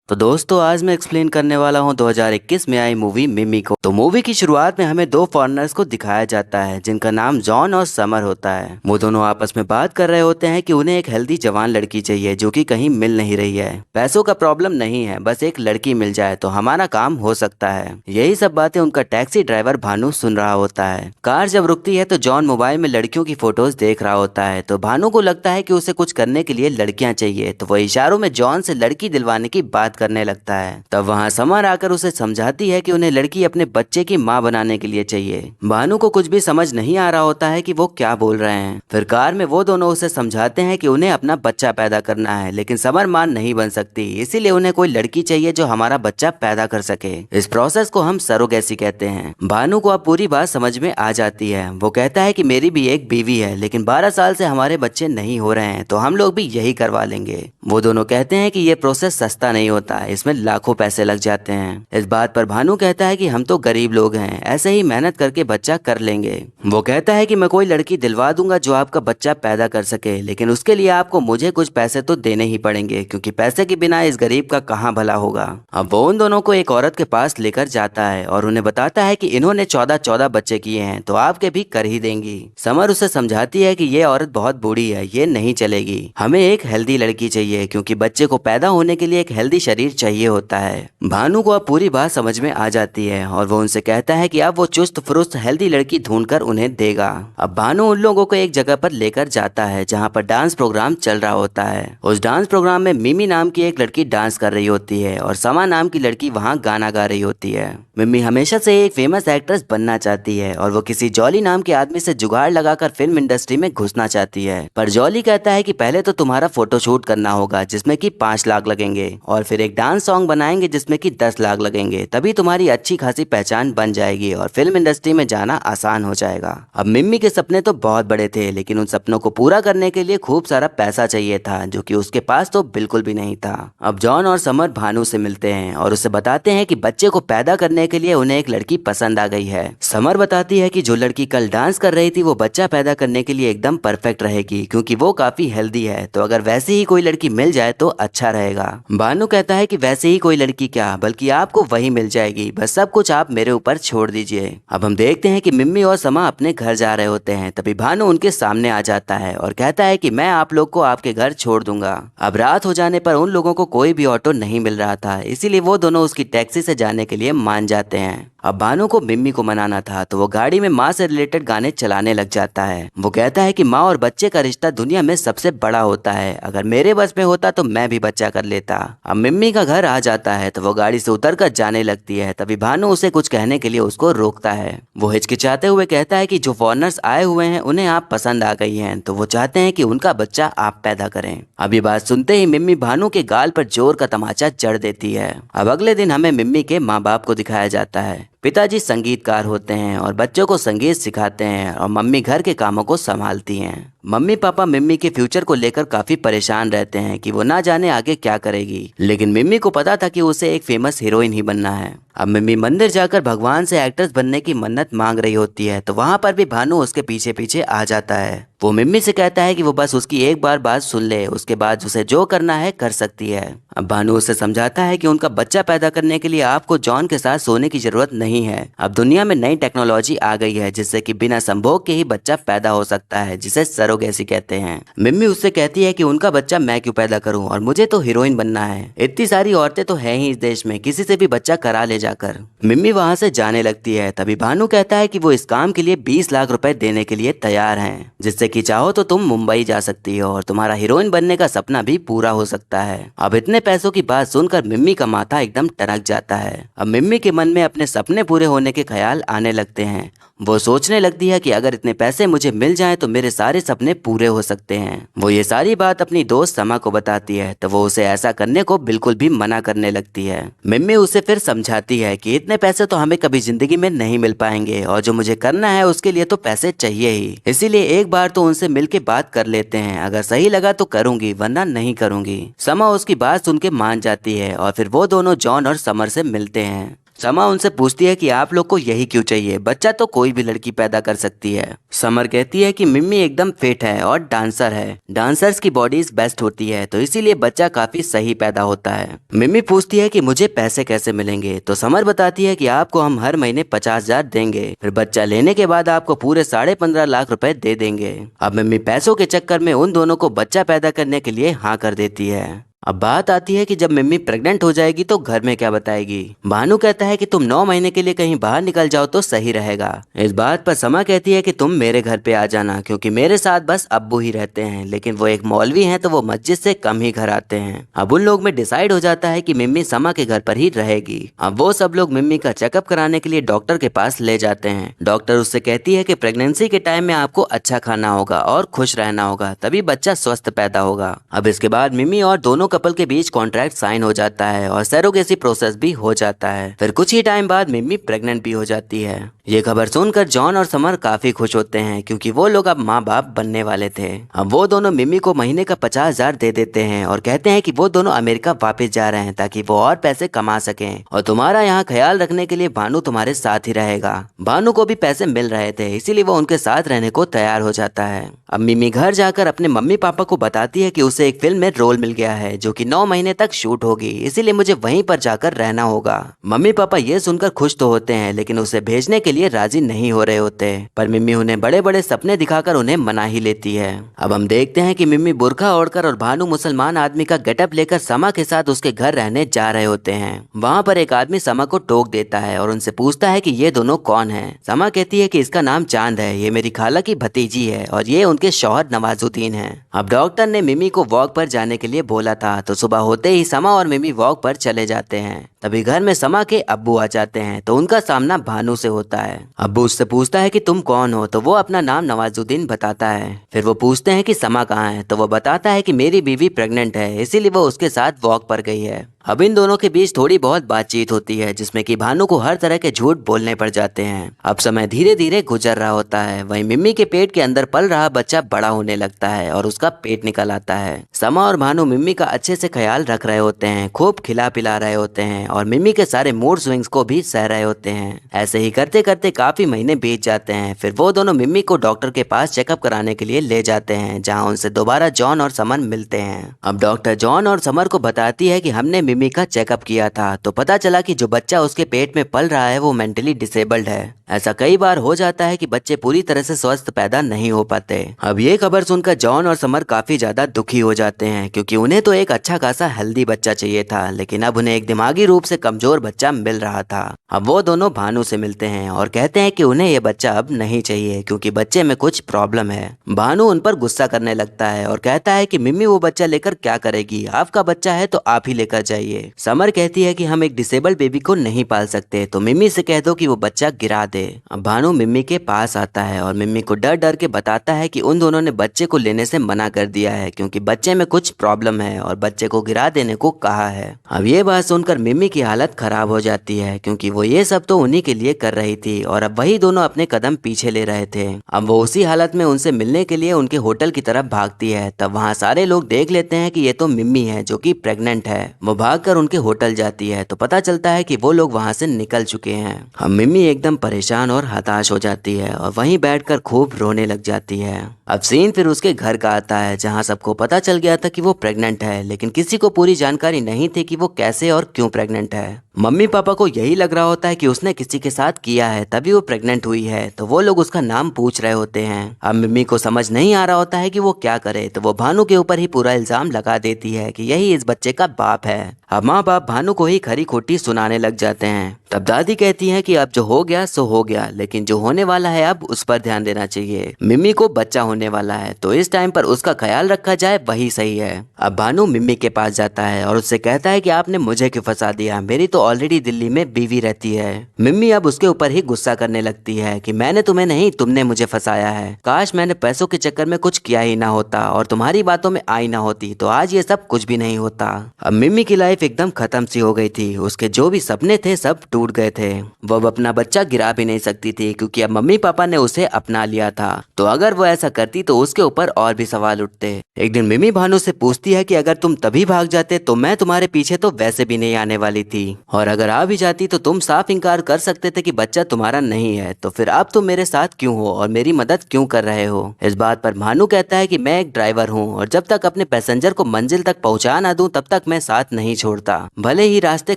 तो दोस्तों आज मैं एक्सप्लेन करने वाला हूँ 2021 में आई मूवी मिमी को। तो मूवी की शुरुआत में हमें दो फॉरेनर्स को दिखाया जाता है जिनका नाम जॉन और समर होता है। वो दोनों आपस में बात कर रहे होते हैं कि उन्हें एक हेल्दी जवान लड़की चाहिए जो कि कहीं मिल नहीं रही है। पैसों का प्रॉब्लम नहीं है, बस एक लड़की मिल जाए तो हमारा काम हो सकता है। यही सब बातें उनका टैक्सी ड्राइवर भानु सुन रहा होता है। कार जब रुकती है तो जॉन मोबाइल में लड़कियों की फोटोज देख रहा होता है। तो भानु को लगता है कि उसे कुछ करने के लिए लड़कियां चाहिए, तो वो इशारों में जॉन से लड़की दिलवाने की बात करने लगता है। तब वहाँ समर आकर उसे समझाती है कि उन्हें लड़की अपने बच्चे की माँ बनाने के लिए चाहिए। भानु को कुछ भी समझ नहीं आ रहा होता है कि वो क्या बोल रहे हैं। फिर कार में वो दोनों उसे समझाते हैं कि उन्हें अपना बच्चा पैदा करना है, लेकिन समर माँ नहीं बन सकती, इसीलिए उन्हें कोई लड़की चाहिए जो हमारा बच्चा पैदा कर सके। इस प्रोसेस को हम सरोगेसी कहते हैं। भानु को अब पूरी बात समझ में आ जाती है। वो कहता है कि मेरी भी एक बीवी है, लेकिन 12 साल से हमारे बच्चे नहीं हो रहे हैं, तो हम लोग भी यही करवा लेंगे। वो दोनों कहते हैं कि ये प्रोसेस सस्ता नहीं होता, इसमें लाखों पैसे लग जाते हैं। इस बात पर भानु कहता है कि हम तो गरीब लोग हैं, ऐसे ही मेहनत करके बच्चा कर लेंगे। वो कहता है कि मैं कोई लड़की दिलवा दूंगा जो आपका बच्चा पैदा कर सके, लेकिन उसके लिए आपको मुझे कुछ पैसे तो देने ही पड़ेंगे, क्योंकि पैसे के बिना इस गरीब का कहाँ भला होगा। अब वो उन दोनों को एक औरत के पास लेकर जाता है और उन्हें बताता है कि इन्होंने 14 बच्चे किए हैं, तो आपके भी कर ही देंगी। समर उसे समझाती है कि ये औरत बहुत बूढ़ी है, ये नहीं चलेगी, हमें एक हेल्दी लड़की चाहिए, क्योंकि बच्चे को पैदा होने के लिए एक हेल्दी शरीर चाहिए होता है। भानु को अब पूरी बात समझ में आ जाती है और वो उनसे कहता है कि अब वो चुस्त फुरुस्त हेल्दी लड़की ढूंढकर उन्हें देगा। अब भानु उन लोगों को एक जगह पर लेकर जाता है जहाँ पर डांस प्रोग्राम चल रहा होता है। उस डांस प्रोग्राम में मिमी नाम की एक लड़की डांस कर रही होती है और समा नाम की लड़की वहाँ गाना गा रही होती है। मिमी हमेशा से एक फेमस एक्ट्रेस बनना चाहती है और वो किसी जॉली नाम के आदमी से जुगाड़ लगाकर फिल्म इंडस्ट्री में घुसना चाहती है, पर जॉली कहता है कि पहले तो तुम्हारा फोटोशूट करना होगा जिसमें कि 5 लाख लगेंगे, और फिर एक डांस सॉन्ग बनाएंगे जिसमें कि 10 लाख लगेंगे, तभी तुम्हारी अच्छी खासी पहचान बन जाएगी और फिल्म इंडस्ट्री में जाना आसान हो जाएगा। अब मिम्मी के सपने तो बहुत बड़े थे, लेकिन उन सपनों को पूरा करने के लिए खूब सारा पैसा चाहिए था, जो कि उसके पास तो बिल्कुल भी नहीं था। अब जॉन और समर भानु से मिलते हैं और उसे बताते हैं कि बच्चे को पैदा करने के लिए उन्हें एक लड़की पसंद आ गई है। समर बताती है कि जो लड़की कल डांस कर रही थी वो बच्चा पैदा करने के लिए एकदम परफेक्ट रहेगी, क्योंकि वो काफी हेल्दी है, तो अगर वैसे ही कोई लड़की मिल जाए तो अच्छा रहेगा। भानु कहता है कि वैसे ही कोई लड़की क्या, बल्कि आपको वही मिल जाएगी, बस सब कुछ आप मेरे ऊपर छोड़ दीजिए। अब हम देखते हैं कि मिम्मी और समा अपने घर जा रहे होते हैं। तभी भानु उनके सामने आ जाता है और कहता है कि मैं आप लोग को आपके घर छोड़ दूंगा। अब रात हो जाने पर उन लोगों को कोई भी ऑटो नहीं मिल रहा था, इसीलिए वो दोनों उसकी टैक्सी से जाने के लिए मान जाते हैं। अब भानु को मिम्मी को मनाना था, तो वो गाड़ी में माँ से रिलेटेड गाने चलाने लग जाता है। वो कहता है कि माँ और बच्चे का रिश्ता दुनिया में सबसे बड़ा होता है, अगर मेरे बस में होता तो मैं भी बच्चा कर लेता। अब मिम्मी का घर आ जाता है तो वो गाड़ी से उतरकर जाने लगती है। तभी भानु उसे कुछ कहने के लिए उसको रोकता है। वो हिचकिचाते हुए कहता है कि जो फॉरेनर्स आए हुए हैं उन्हें आप पसंद आ गई हैं, तो वो चाहते हैं कि उनका बच्चा आप पैदा करें। अब ये बात सुनते ही मिम्मी भानु के गाल पर जोर का तमाचा जड़ देती है। अब अगले दिन हमें मिम्मी के माँ बाप को दिखाया जाता है। पिताजी संगीतकार होते हैं और बच्चों को संगीत सिखाते हैं, और मम्मी घर के कामों को संभालती हैं। मम्मी पापा मिम्मी के फ्यूचर को लेकर काफी परेशान रहते हैं कि वो ना जाने आगे क्या करेगी, लेकिन मिम्मी को पता था कि उसे एक फेमस हीरोइन ही बनना है। अब मिम्मी मंदिर जाकर भगवान से एक्ट्रेस बनने की मन्नत मांग रही होती है, तो वहाँ पर भी भानु उसके पीछे पीछे आ जाता है। वो मिम्मी से कहता है कि वो बस उसकी एक बार बात सुन ले, उसके बाद उसे जो करना है कर सकती है। अब भानु उसे समझाता है कि उनका बच्चा पैदा करने के लिए आपको जॉन के साथ सोने की जरूरत नहीं है। अब दुनिया में नई टेक्नोलॉजी आ गई है जिससे कि बिना संभोग के ही बच्चा पैदा हो सकता है, जिसे सरोगेसी कहते हैं। मिम्मी उससे कहती है कि उनका बच्चा मैं क्यों पैदा करूं, और मुझे तो हीरोइन बनना है, इतनी सारी औरतें तो है ही इस देश में, किसी से भी बच्चा करा ले जाकर। मिम्मी वहाँ से जाने लगती है। तभी भानु कहता है कि वो इस काम के लिए 20 लाख रुपए देने के लिए तैयार हैं, जिससे कि चाहो तो तुम मुंबई जा सकती हो और तुम्हारा हीरोइन बनने का सपना भी पूरा हो सकता है। अब इतने पैसों की बात सुनकर मिम्मी का माथा एकदम टनक जाता है। अब मिम्मी के मन में अपने सपने पूरे होने के ख्याल आने लगते हैं। वो सोचने लगती है कि अगर इतने पैसे मुझे मिल जाएं तो मेरे सारे सपने पूरे हो सकते हैं। वो ये सारी बात अपनी दोस्त समा को बताती है, तो वो उसे ऐसा करने को बिल्कुल भी मना करने लगती है। मिम्मी उसे फिर समझाती है कि इतने पैसे तो हमें कभी जिंदगी में नहीं मिल पाएंगे, और जो मुझे करना है उसके लिए तो पैसे चाहिए ही, इसीलिए एक बार तो उनसे मिल के बात कर लेते हैं, अगर सही लगा तो करूंगी वरना नहीं करूंगी। समा उसकी बात सुन के मान जाती है और फिर वो दोनों जॉन और समर से मिलते हैं। समा उनसे पूछती है कि आप लोग को यही क्यों चाहिए, बच्चा तो कोई भी लड़की पैदा कर सकती है। समर कहती है कि मिम्मी एकदम फिट है और डांसर है, डांसर्स की बॉडीज बेस्ट होती है तो इसीलिए बच्चा काफी सही पैदा होता है। मिम्मी पूछती है कि मुझे पैसे कैसे मिलेंगे, तो समर बताती है कि आपको हम हर महीने 50,000 देंगे, फिर बच्चा लेने के बाद आपको पूरे 15.5 लाख रुपए दे देंगे। अब मिम्मी पैसों के चक्कर में उन दोनों को बच्चा पैदा करने के लिए हाँ कर देती है। अब बात आती है कि जब मिम्मी प्रेग्नेंट हो जाएगी तो घर में क्या बताएगी। भानु कहता है कि तुम 9 महीने के लिए कहीं बाहर निकल जाओ तो सही रहेगा। इस बात पर समा कहती है कि तुम मेरे घर पे आ जाना, क्योंकि मेरे साथ बस अब्बू ही रहते हैं, लेकिन वो एक मौलवी हैं तो वो मस्जिद से कम ही घर आते हैं। अब उन लोग में डिसाइड हो जाता है कि मिम्मी समा के घर पर ही रहेगी। अब वो सब लोग मिम्मी का चेकअप कराने के लिए डॉक्टर के पास ले जाते हैं। डॉक्टर उससे कहती है कि प्रेगनेंसी के टाइम में आपको अच्छा खाना होगा और खुश रहना होगा, तभी बच्चा स्वस्थ पैदा होगा। अब इसके बाद मिम्मी और दोनों कपल के बीच कॉन्ट्रैक्ट साइन हो जाता है और सरोगेसी प्रोसेस भी हो जाता है। फिर कुछ ही टाइम बाद मिम्मी प्रेग्नेंट भी हो जाती है। ये खबर सुनकर जॉन और समर काफी खुश होते हैं, क्योंकि वो लोग अब माँ बाप बनने वाले थे। अब वो दोनों मिम्मी को महीने का 50,000 दे देते हैं और कहते हैं कि वो दोनों अमेरिका वापस जा रहे हैं ताकि वो और पैसे कमा सकें, और तुम्हारा यहाँ ख्याल रखने के लिए भानु तुम्हारे साथ ही रहेगा। भानु को भी पैसे मिल रहे थे, इसीलिए वो उनके साथ रहने को तैयार हो जाता है। अब मिम्मी घर जाकर अपने मम्मी पापा को बताती है कि उसे एक फिल्म में रोल मिल गया है जो कि 9 महीने तक शूट होगी, इसीलिए मुझे वहीं पर जाकर रहना होगा। मम्मी पापा ये सुनकर खुश तो होते हैं, लेकिन उसे भेजने के लिए राजी नहीं हो रहे होते। पर मिम्मी उन्हें बड़े बड़े सपने दिखाकर उन्हें मना ही लेती है। अब हम देखते हैं कि मिम्मी बुर्का ओढ़कर और भानु मुसलमान आदमी का गेटअप लेकर समा के साथ उसके घर रहने जा रहे होते हैं। वहाँ पर एक आदमी समा को टोक देता है और उनसे पूछता है कि ये दोनों कौन है। समा कहती है कि इसका नाम चांद है, ये मेरी खाला की भतीजी है और ये उनके शौहर नवाजुद्दीन है। अब डॉक्टर ने मिम्मी को वॉक पर जाने के लिए बोला था, तो सुबह होते ही समा और मिम्मी वॉक पर चले जाते हैं। तभी घर में समा के अब्बू आ जाते हैं, तो उनका सामना भानु से होता है। अब्बू उससे पूछता है कि तुम कौन हो, तो वो अपना नाम नवाजुद्दीन बताता है। फिर वो पूछते हैं कि समा कहाँ है, तो वो बताता है कि मेरी बीवी प्रेग्नेंट है, इसीलिए वो उसके साथ वॉक पर गई है। अब इन दोनों के बीच थोड़ी बहुत बातचीत होती है, जिसमें कि भानु को हर तरह के झूठ बोलने पड़ जाते हैं। अब समय धीरे धीरे गुजर रहा होता है, वहीं मिम्मी के पेट के अंदर पल रहा बच्चा बड़ा होने लगता है और उसका पेट निकल आता है। समा और भानु मिम्मी का अच्छे से ख्याल रख रहे होते हैं, खूब खिला पिला रहे होते हैं और मिम्मी के सारे मूड स्विंग्स को भी सह रहे होते हैं। ऐसे ही करते करते काफी महीने बीत जाते हैं। फिर वो दोनों मिम्मी को डॉक्टर के पास चेकअप कराने के लिए ले जाते हैं, जहाँ उनसे दोबारा जॉन और समर मिलते हैं। अब डॉक्टर जॉन और समर को बताती है कि हमने मिम्मी का चेकअप किया था, तो पता चला कि जो बच्चा उसके पेट में पल रहा है वो मेंटली डिसेबल्ड है। ऐसा कई बार हो जाता है कि बच्चे पूरी तरह से स्वस्थ पैदा नहीं हो पाते। अब ये खबर सुनकर जॉन और समर काफी ज्यादा दुखी हो जाते हैं, क्योंकि उन्हें तो एक अच्छा खासा हेल्दी बच्चा चाहिए था, लेकिन अब उन्हें एक दिमागी रूप से कमजोर बच्चा मिल रहा था। अब वो दोनों भानु से मिलते हैं और कहते हैं कि उन्हें ये बच्चा अब नहीं चाहिए, क्योंकि बच्चे में कुछ प्रॉब्लम है। भानु उन पर गुस्सा करने लगता है और कहता है कि मिम्मी वो बच्चा लेकर क्या करेगी, आपका बच्चा है तो आप ही लेकर जाइए। समर कहती है कि हम एक डिसेबल्ड बेबी को नहीं पाल सकते, तो मिम्मी से कह दो कि वो बच्चा गिरा दे। अब भानु मिम्मी के पास आता है और मिम्मी को डर डर के बताता है कि उन दोनों ने बच्चे को लेने से मना कर दिया है, क्योंकि बच्चे में कुछ प्रॉब्लम है और बच्चे को गिरा देने को कहा है। अब ये बात सुनकर मिम्मी की हालत खराब हो जाती है, क्योंकि वो ये सब तो उन्हीं के लिए कर रही थी और अब वही दोनों अपने कदम पीछे ले रहे थे। अब वो उसी हालत में उनसे मिलने के लिए उनके होटल की तरफ भागती है। तब वहाँ सारे लोग देख लेते हैं कि ये तो मिम्मी है जो कि प्रेग्नेंट है। वो भागकर उनके होटल जाती है, तो पता चलता है कि वो लोग वहाँ से निकल चुके हैं। अब मिम्मी एकदम परेशान और हताश हो जाती है और वहीं बैठकर खूब रोने लग जाती है। अब सीन फिर उसके घर का आता है, जहाँ सबको पता चल गया था कि वो प्रेग्नेंट है, लेकिन किसी को पूरी जानकारी नहीं थी कि वो कैसे और क्यों प्रेग्नेंट है। मम्मी पापा को यही लग रहा होता है कि उसने किसी के साथ किया है तभी वो प्रेग्नेंट हुई है, तो वो लोग उसका नाम पूछ रहे होते हैं। अब मिम्मी को समझ नहीं आ रहा होता है कि वो क्या करे, तो वो भानु के ऊपर ही पूरा इल्जाम लगा देती है कि यही इस बच्चे का बाप है। अब माँ बाप भानु को ही खरी खोटी सुनाने लग जाते हैं। तब दादी कहती हैं कि अब जो हो गया सो हो गया, लेकिन जो होने वाला है अब उस पर ध्यान देना चाहिए। मिम्मी को बच्चा होने वाला है, तो इस टाइम पर उसका ख्याल रखा जाए वही सही है। अब भानु मिम्मी के पास जाता है और उससे कहता है कि आपने मुझे क्यों फंसा दिया, मेरी तो ऑलरेडी दिल्ली में बीवी रहती है। मिम्मी अब उसके ऊपर ही गुस्सा करने लगती है कि मैंने तुम्हें नहीं, तुमने मुझे फंसाया है। काश मैंने पैसों के चक्कर में कुछ किया ही ना होता और तुम्हारी बातों में आई ना होती, तो आज ये सब कुछ भी नहीं होता। अब मिम्मी की लाइफ लाइफ एकदम खत्म सी हो गई थी। उसके जो भी सपने थे सब टूट गए थे। वो अब अपना बच्चा गिरा भी नहीं सकती थी क्योंकि अब मम्मी पापा ने उसे अपना लिया था। तो अगर वो ऐसा करती तो उसके ऊपर और भी सवाल उठते। एक दिन मिमी भानु से पूछती है कि अगर तुम तभी भाग जाते तो मैं तुम्हारे पीछे तो वैसे भी नहीं आने वाली थी, और अगर आ भी जाती तो तुम साफ इनकार कर सकते थे कि बच्चा तुम्हारा नहीं है। तो फिर अब तुम मेरे साथ क्यों हो और मेरी मदद क्यों कर रहे हो? इस बात पर भानु कहता है कि मैं एक ड्राइवर हूँ और जब तक अपने पैसेंजर को मंजिल तक पहुंचा ना दूं तब तक मैं साथ नहीं छोड़ता। भले ही रास्ते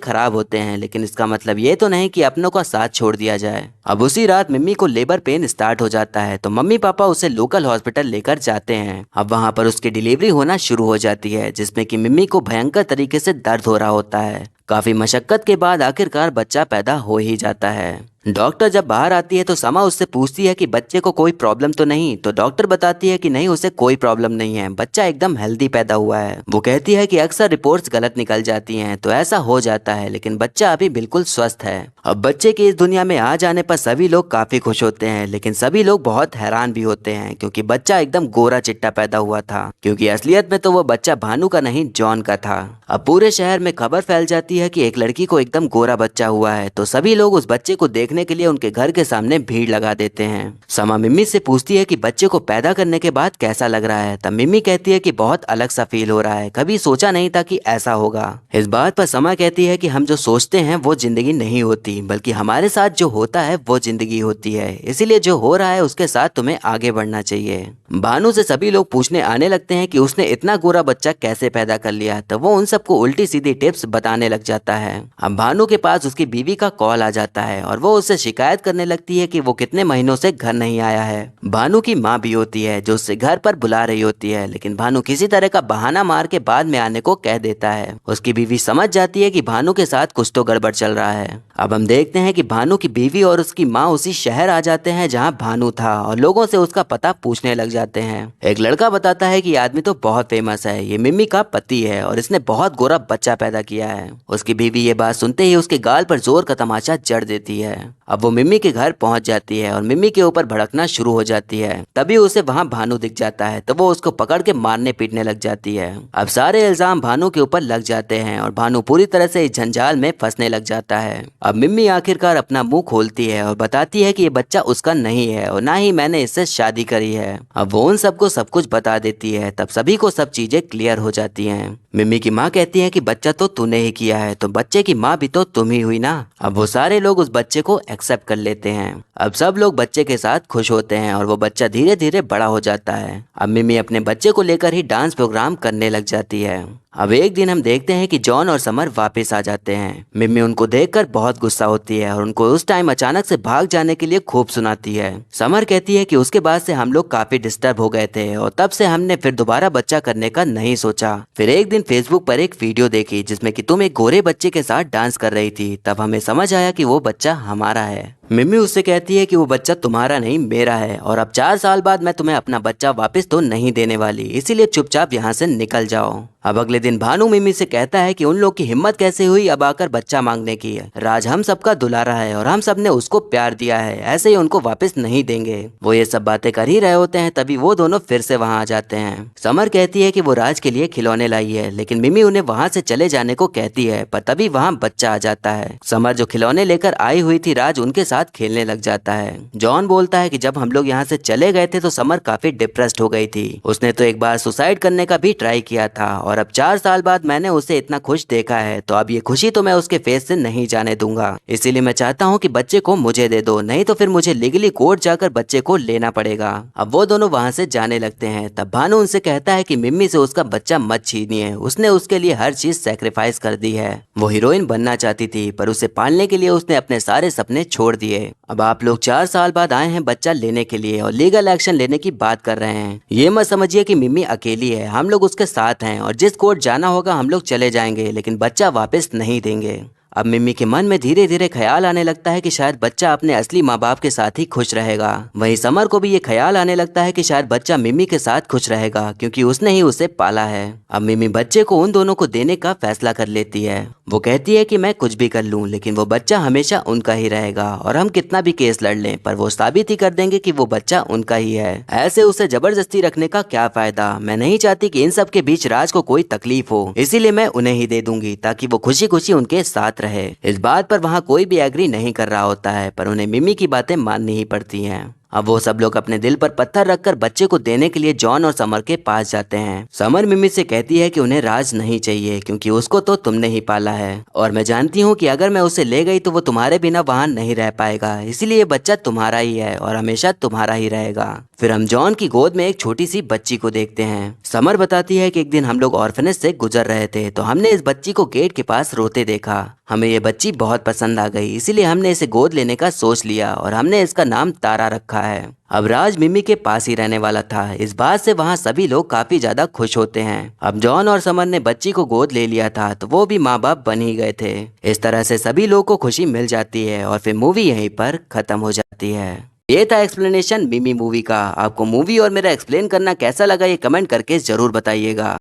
खराब होते हैं लेकिन इसका मतलब ये तो नहीं कि अपनों का साथ छोड़ दिया जाए। अब उसी रात मिम्मी को लेबर पेन स्टार्ट हो जाता है तो मम्मी पापा उसे लोकल हॉस्पिटल लेकर जाते हैं। अब वहाँ पर उसकी डिलीवरी होना शुरू हो जाती है जिसमें कि मिम्मी को भयंकर तरीके से दर्द हो रहा होता है। काफी मशक्कत के बाद आखिरकार बच्चा पैदा हो ही जाता है। डॉक्टर जब बाहर आती है तो समा उससे पूछती है कि बच्चे को कोई प्रॉब्लम तो नहीं। तो डॉक्टर बताती है कि नहीं, उसे कोई प्रॉब्लम नहीं है, बच्चा एकदम हेल्दी पैदा हुआ है। वो कहती है कि अक्सर रिपोर्ट्स गलत निकल जाती हैं तो ऐसा हो जाता है, लेकिन बच्चा अभी बिल्कुल स्वस्थ है। अब बच्चे के इस दुनिया में आ जाने पर सभी लोग काफी खुश होते हैं, लेकिन सभी लोग बहुत हैरान भी होते हैं क्योंकि बच्चा एकदम गोरा चिट्टा पैदा हुआ था, क्योंकि असलियत में तो वो बच्चा भानु का नहीं जॉन का था। अब पूरे शहर में खबर फैल जाती है कि एक लड़की को एकदम गोरा बच्चा हुआ है, तो सभी लोग उस बच्चे को देखने के लिए उनके घर के सामने भीड़ लगा देते हैं। समा मिम्मी से पूछती है कि बच्चे को पैदा करने के बाद कैसा लग रहा है। तब मिम्मी कहती है कि बहुत अलग सा फील हो रहा है, कभी सोचा नहीं था कि ऐसा होगा। इस बात पर समा कहती है कि हम जो सोचते हैं वो जिंदगी नहीं होती, बल्कि हमारे साथ जो होता है वो जिंदगी होती है। इसीलिए जो हो रहा है उसके साथ तुम्हें आगे बढ़ना चाहिए। भानु से सभी लोग पूछने आने लगते हैं कि उसने इतना गोरा बच्चा कैसे पैदा कर लिया, तो वो उन सबको उल्टी सीधी टिप्स बताने लग जाता है। अब भानु के पास उसकी बीवी का कॉल आ जाता है और वो उससे शिकायत करने लगती है कि वो कितने महीनों से घर नहीं आया है। भानु की माँ भी होती है जो उससे घर पर बुला रही होती है, लेकिन भानु किसी तरह का बहाना मार के बाद में आने को कह देता है। उसकी बीवी समझ जाती है कि भानु के साथ कुछ तो गड़बड़ चल रहा है। अब हम देखते हैं कि भानु की बीवी और उसकी माँ उसी शहर आ जाते हैं जहाँ भानु था और लोगों से उसका पता पूछने लग जाते हैं। एक लड़का बताता है कि ये आदमी तो बहुत फेमस है, ये मिम्मी का पति है और इसने बहुत गोरा बच्चा पैदा किया है। उसकी बीवी ये बात सुनते ही उसके गाल पर जोर का तमाचा जड़ देती है। अब वो मिम्मी के घर पहुंच जाती है और मिम्मी के ऊपर भड़कना शुरू हो जाती है। तभी उसे वहां भानु दिख जाता है तो वो उसको पकड़ के मारने पीटने लग जाती है। अब सारे इल्जाम भानु के ऊपर लग जाते हैं और भानु पूरी तरह से इस जंजाल में फंसने लग जाता है। अब मिम्मी आखिरकार अपना मुंह खोलती है और बताती है कि ये बच्चा उसका नहीं है और ना ही मैंने इससे शादी करी है। अब वो उन सबको सब कुछ बता देती है। तब सभी को सब चीजें क्लियर हो जाती हैं। मिम्मी की माँ कहती है कि बच्चा तो तूने ही किया है, तो बच्चे की माँ भी तो तुम ही हुई ना। अब वो सारे लोग उस बच्चे को एक्सेप्ट कर लेते हैं। अब सब लोग बच्चे के साथ खुश होते हैं और वो बच्चा धीरे धीरे बड़ा हो जाता है। अब मिम्मी अपने बच्चे को लेकर ही डांस प्रोग्राम करने लग जाती है। अब एक दिन हम देखते हैं कि जॉन और समर वापस आ जाते हैं। मिम्मी उनको देखकर बहुत गुस्सा होती है और उनको उस टाइम अचानक से भाग जाने के लिए खूब सुनाती है। समर कहती है कि उसके बाद से हम लोग काफी डिस्टर्ब हो गए थे और तब से हमने फिर दोबारा बच्चा करने का नहीं सोचा। फिर एक दिन फेसबुक पर एक वीडियो देखी जिसमें कि तुम एक गोरे बच्चे के साथ डांस कर रही थी। तब हमें समझ आया कि वो बच्चा हमारा है। मिम्मी उससे कहती है कि वो बच्चा तुम्हारा नहीं मेरा है और अब 4 साल बाद मैं तुम्हें अपना बच्चा वापस तो नहीं देने वाली, इसीलिए चुपचाप यहाँ से निकल जाओ। अब अगले दिन भानु मिम्मी से कहता है कि उन लोग की हिम्मत कैसे हुई अब आकर बच्चा मांगने की। राज हम सबका दुलारा है और हम सब ने उसको प्यार दिया है, ऐसे ही उनको वापस नहीं देंगे। वो ये सब बातें कर ही रहे होते हैं तभी वो दोनों फिर से वहाँ आ जाते हैं। समर कहती है कि वो राज के लिए खिलौने लाई है, लेकिन मिम्मी उन्हें वहाँ से चले जाने को कहती है, पर तभी वहाँ बच्चा आ जाता है। समर जो खिलौने लेकर आई हुई थी राज उनके साथ खेलने लग जाता है। जॉन बोलता है कि जब हम लोग यहाँ से चले गए थे तो समर काफी डिप्रेस्ड हो गई थी, उसने तो एक बार सुसाइड करने का भी ट्राई किया था और अब 4 साल बाद मैंने उसे इतना खुश देखा है, तो अब ये खुशी तो मैं उसके फेस से नहीं जाने दूंगा। इसीलिए मैं चाहता हूँ कि बच्चे को मुझे दे दो, नहीं तो फिर मुझे लीगली कोर्ट जाकर बच्चे को लेना पड़ेगा। अब वो दोनों वहाँ से जाने लगते हैं। तब भानु उनसे कहता है कि मिम्मी से उसका बच्चा मत छीनिए, उसने उसके लिए हर चीज सैक्रिफाइस कर दी है। वो हीरोइन बनना चाहती थी पर उसे पालने के लिए उसने अपने सारे सपने छोड़ दिए। अब आप लोग 4 साल बाद आए हैं बच्चा लेने के लिए और लीगल एक्शन लेने की बात कर रहे हैं। ये मत समझिए कि मिम्मी अकेली है, हम लोग उसके साथ हैं और जिस कोर्ट जाना होगा हम लोग चले जाएंगे, लेकिन बच्चा वापस नहीं देंगे। अब मिमी के मन में धीरे धीरे ख्याल आने लगता है कि शायद बच्चा अपने असली माँ बाप के साथ ही खुश रहेगा। वहीं समर को भी ये ख्याल आने लगता है कि शायद बच्चा मिमी के साथ खुश रहेगा क्योंकि उसने ही उसे पाला है। अब मिमी बच्चे को उन दोनों को देने का फैसला कर लेती है। वो कहती है कि मैं कुछ भी कर लूं लेकिन वो बच्चा हमेशा उनका ही रहेगा और हम कितना भी केस लड़ लें पर वो साबित ही कर देंगे कि वो बच्चा उनका ही है। ऐसे उसे जबरदस्ती रखने का क्या फायदा। मैं नहीं चाहती कि इन सब के बीच राज को कोई तकलीफ हो, इसीलिए मैं उन्हें ही दे दूंगी ताकि वो खुशी खुशी उनके साथ रहे। इस बात पर वहाँ कोई भी एग्री नहीं कर रहा होता है पर उन्हें मिमी की बातें माननी ही पड़ती हैं। अब वो सब लोग अपने दिल पर पत्थर रखकर बच्चे को देने के लिए जॉन और समर के पास जाते हैं। समर मिमी से कहती है कि उन्हें राज नहीं चाहिए क्योंकि उसको तो तुमने ही पाला है और मैं जानती हूँ कि अगर मैं उसे ले गई तो वो तुम्हारे बिना वहाँ नहीं रह पाएगा, इसीलिए ये बच्चा तुम्हारा ही है और हमेशा तुम्हारा ही रहेगा। फिर हम जॉन की गोद में एक छोटी सी बच्ची को देखते हैं। समर बताती है कि एक दिन हम लोग ऑर्फनेज से गुजर रहे थे तो हमने इस बच्ची को गेट के पास रोते देखा। हमें ये बच्ची बहुत पसंद आ गई, इसीलिए हमने इसे गोद लेने का सोच लिया और हमने इसका नाम तारा रखा है। अब राज मिमी के पास ही रहने वाला था। इस बात से वहाँ सभी लोग काफी ज्यादा खुश होते हैं। अब जॉन और समर ने बच्ची को गोद ले लिया था तो वो भी माँ बाप बन ही गए थे। इस तरह से सभी लोग को खुशी मिल जाती है और फिर मूवी यहीं पर खत्म हो जाती है। ये था एक्सप्लेनेशन मिमी मूवी का। आपको मूवी और मेरा एक्सप्लेन करना कैसा लगा ये कमेंट करके जरूर बताइएगा।